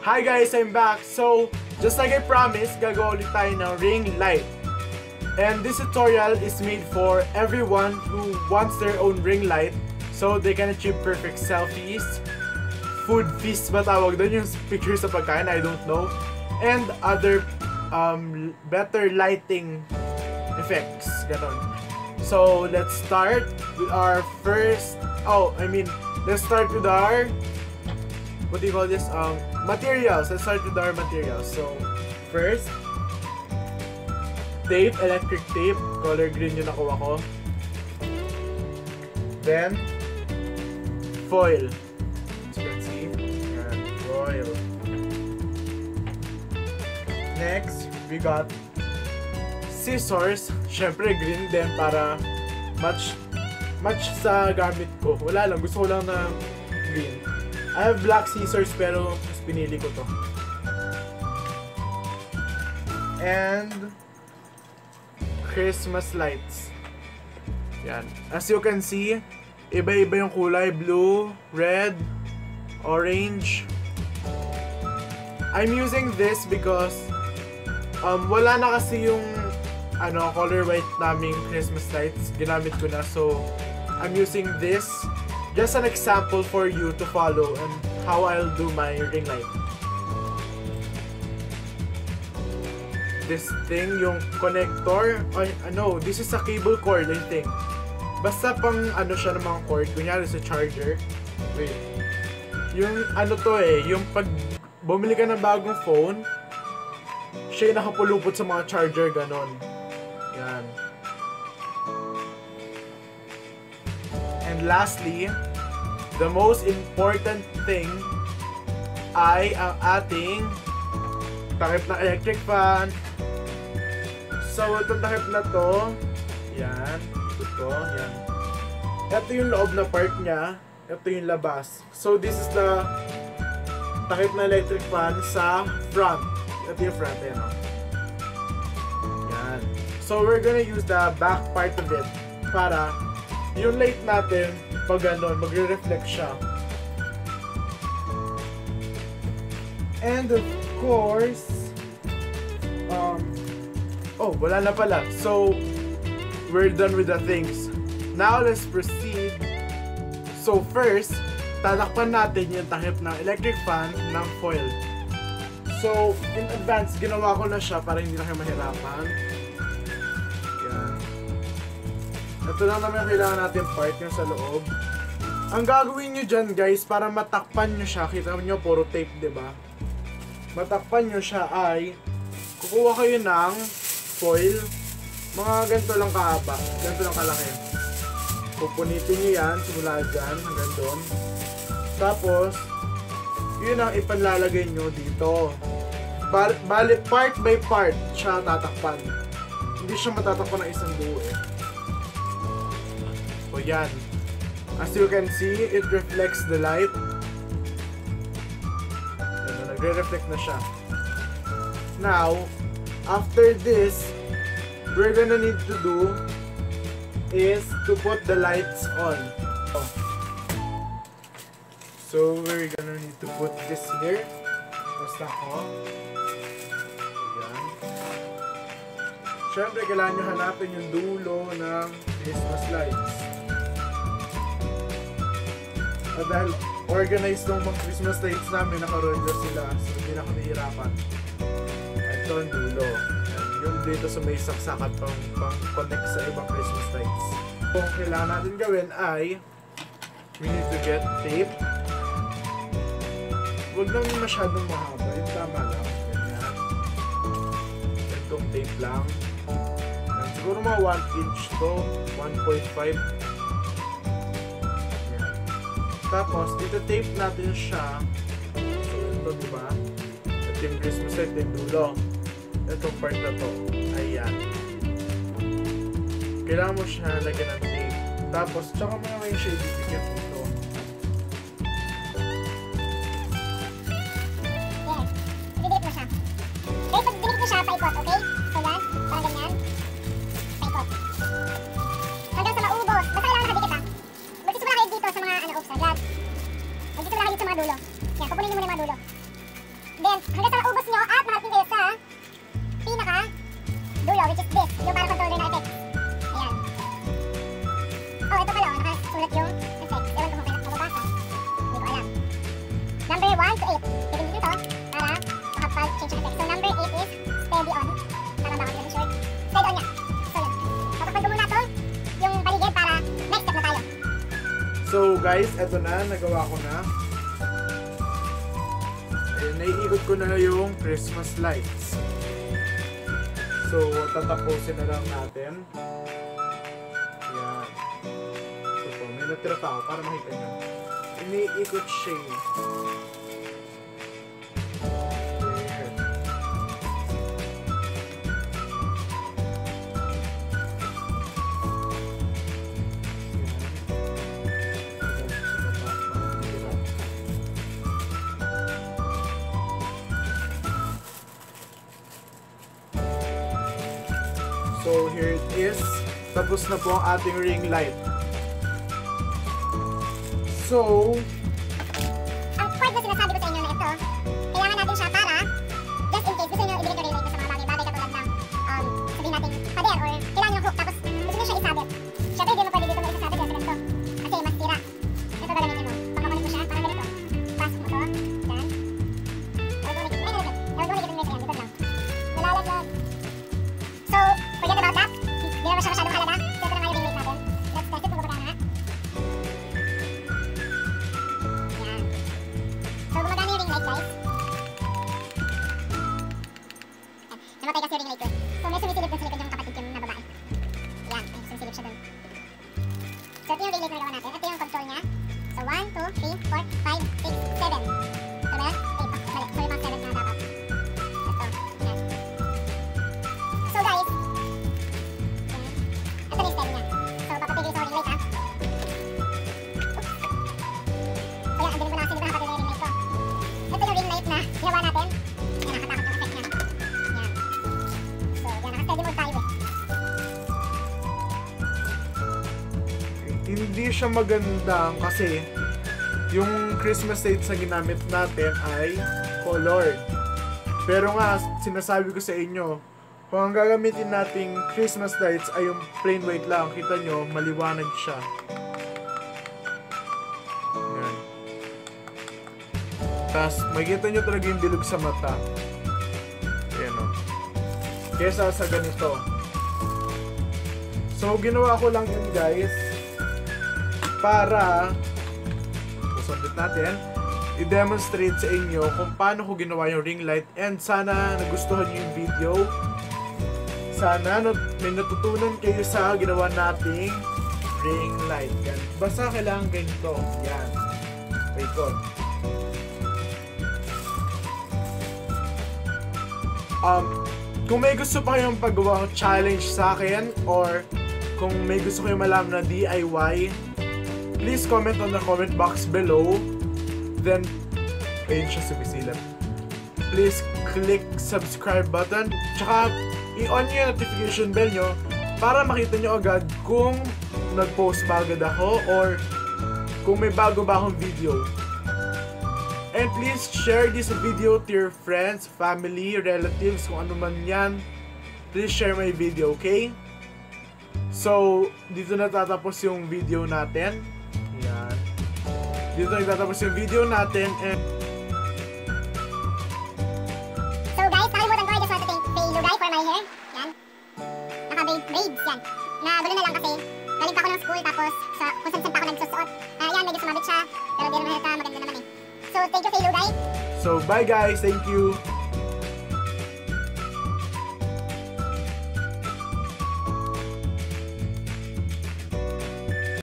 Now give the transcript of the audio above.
Hi guys, I'm back. So, just like I promised, gagawa ulit tayo ng ring light. And this tutorial is made for everyone who wants their own ring light so they can achieve perfect selfies, food feast ba tawag doon, yung pictures sa pagkain, I don't know, and other better lighting effects, ganon. So, let's start with our first, let's start with our, what do you call this, materials. Let's start with our materials. So, first, tape, electric tape, color green yung nakuha ko. Then, foil. As you can see, yan, foil. Next, we got scissors. Syempre, green din para match sa gamit ko. Wala lang, gusto ko lang na green. I have black scissors pero mas pinili ko to. And Christmas lights. Yan. As you can see, iba-iba yung kulay. Blue, red, orange. I'm using this because wala na kasi yung color white naming Christmas lights. Ginamit ko na. So, I'm using this. Just an example for you to follow and how I'll do my ring light. This thing, yung connector, this is a cable cord, I think. Basta pang siya ng mga cord, kunyari sa charger. Wait. Yung yung pag bumili ka ng bagong phone, siya yung nakapulupot sa mga charger, ganon. Yan. And lastly, the most important thing ay ang ating takip na electric fan. So, itong takip na to, yan, yan. Ito yung loob na part niya, ito yung labas. So, this is the takip na electric fan sa front. Ito yung front, yan o. Yan. So, we're gonna use the back part of it para yung light natin, pag magre-reflect siya. And of course, wala na pala. So, we're done with the things. Now, let's proceed. So, first, tatakpan natin yung takip ng electric fan ng foil. So, in advance, ginawa ko na siya para hindi na kayo mahirapan. Yan. Ito lang naman yung kailangan natin part yung sa loob. Ang gagawin nyo dyan, guys, para matakpan nyo siya, kita nyo, puro tape, diba? Matakpan nyo siya ay, kukuha kayo ng foil, mga ganito lang kahaba, ganito lang kalaki. Pupunitin nyo yan, simula dyan, hanggang doon. Tapos, yun ang ipanlalagay nyo dito. Bali, part by part siya tatakpan. Hindi siya matatakpan ng isang buo eh. So yan. As you can see, it reflects the light. Nagre-reflect na siya. Now, after this, we're gonna need to do is to put the lights on. So, we're gonna need to put this here. Basta ko. Ayan. Siyempre, kailangan nyo hanapin yung dulo ng Christmas lights. At dahil organized ng mga Christmas lights namin, naka-roller sila. So, hindi na ako nahihirapan. Ito ang dulo. And yung dito sa may saksakan pang-connect sa ibang Christmas lights. So, ang kailangan natin gawin ay we need to get tape. Huwag lang masyadong mahaba. Yung tama lang. Ganyan. Itong tape lang. And siguro mga 1 inch to. 1.5. Tapos, dito tape natin siya. So, ito, diba? Ito yung Christmas light, yung dulo. Itong part na to. Ayan. Kailangan mo siya lagyan ng tape. Tapos, tsaka mo naman yung shade dikit dito. Paikot, okay? So yan, parang ganyan. Paikot. Hanggang sa maubos. Basta kailangan nakadikit ha. Magsisimula kayo dito sa mga oops, agad. Magsisimula kayo sa mga dulo. Yan, kukunin nyo muna yung mga dulo. ito pala, nakasulat yung effect. Ewan ko kung kailan mababasa. Hindi ko alam. Number 1 to 8. Pipindin nyo to para makapag-change ng effect. So number 8 is steady on. Tama ba ako short? Steady on nga. So yun. Kapag muna to, yung paligid para next step na tayo. So guys, eto na, nagawa ko na. Naiikot ko na yung Christmas lights. So, tatapusin na lang natin. Yan. So, may natira pa ako para makita nyo. Iniikot siya. Ayan. So here it is. Tapos na po ang ating ring light. So, ang point na sinasabi ko sa inyo na ito, kailangan natin siya para just in case gusto nyo i-decorate ito sa mga bagay-bagay katulad ng sabihin natin pader or kailangan yung hook tapos gusto nyo siya isabit. Siyempre hindi mo pwede dito mag-isabit yan sa ganito kasi mas tira. Ito gagamitin mo. Pagkakunin mo siya parang ganito. Pasok mo to. Yan. Huwag mo higit yung mesa yan. Dito lang. Nalalaglag. So, forget about that. Hindi naman siya masyadong halaga. So, ito na nga yung ring light natin. Let's test it kung gumagana. Yan. So, gumagana yung ring light, guys. Namatay kasi yung ring light ko. So, may sumisilip dun sa likod yung kapatid yung na babae. Yan, may sumisilip siya dun. So, ito yung ring light na nagawa natin. Ito yung control niya. So, 1, 2, 3, 4, 5, 6, 7. Ito ba yan? 8. Balik. So, yung mga 7 na dapat. Ito. Yan. So, guys. Yan. Ito na yung style niya. So, papapigil sa ring light, ha? Oops. So, yan. Andun ko na kasi nagkakapatid na yung ring light ko. Ito yung ring light na ginawa natin. Yan, nakatakot yung effect niya. Yan. So, yan. Naka-steady mode tayo, eh. hindi siya maganda kasi yung Christmas lights na ginamit natin ay colored. Pero nga, sinasabi ko sa inyo, kung ang gagamitin nating Christmas lights ay yung plain white lang, kita nyo, maliwanag siya. Yan. Tapos, makikita nyo talaga yung bilog sa mata. Ayan o. Kesa sa ganito. So, ginawa ko lang yun, guys, para usapit natin, i-demonstrate sa inyo kung paano ko ginawa yung ring light, and sana nagustuhan nyo yung video. Sana may natutunan kayo sa ginawa nating ring light. Yan. Basta kailangan ganito. Yan. Wait ko. Kung may gusto pa kayong paggawa challenge sa akin, or kung may gusto kayong malaman na DIY, please comment on the comment box below. Then, ayun siya sumisilap. Please click subscribe button. Tsaka, i-on nyo yung notification bell nyo para makita nyo agad kung nag-post ba agad ako or kung may bago ba akong video. And please share this video to your friends, family, relatives, kung ano man yan. Please share my video, okay? So, dito natatapos yung video natin. Yan. Dito nagtatapos yung video natin, and so guys, nakalimutan ko, I just want to thank kay Lugay for my hair. Yan. Naka-braids yan. Nagulo na lang kasi galing pa ako ng school tapos kung saan pa ako nagsusuot. Yan, medyo sumabit siya. Pero di naman halata, maganda naman eh. So thank you kay Lugay. so bye guys, thank you.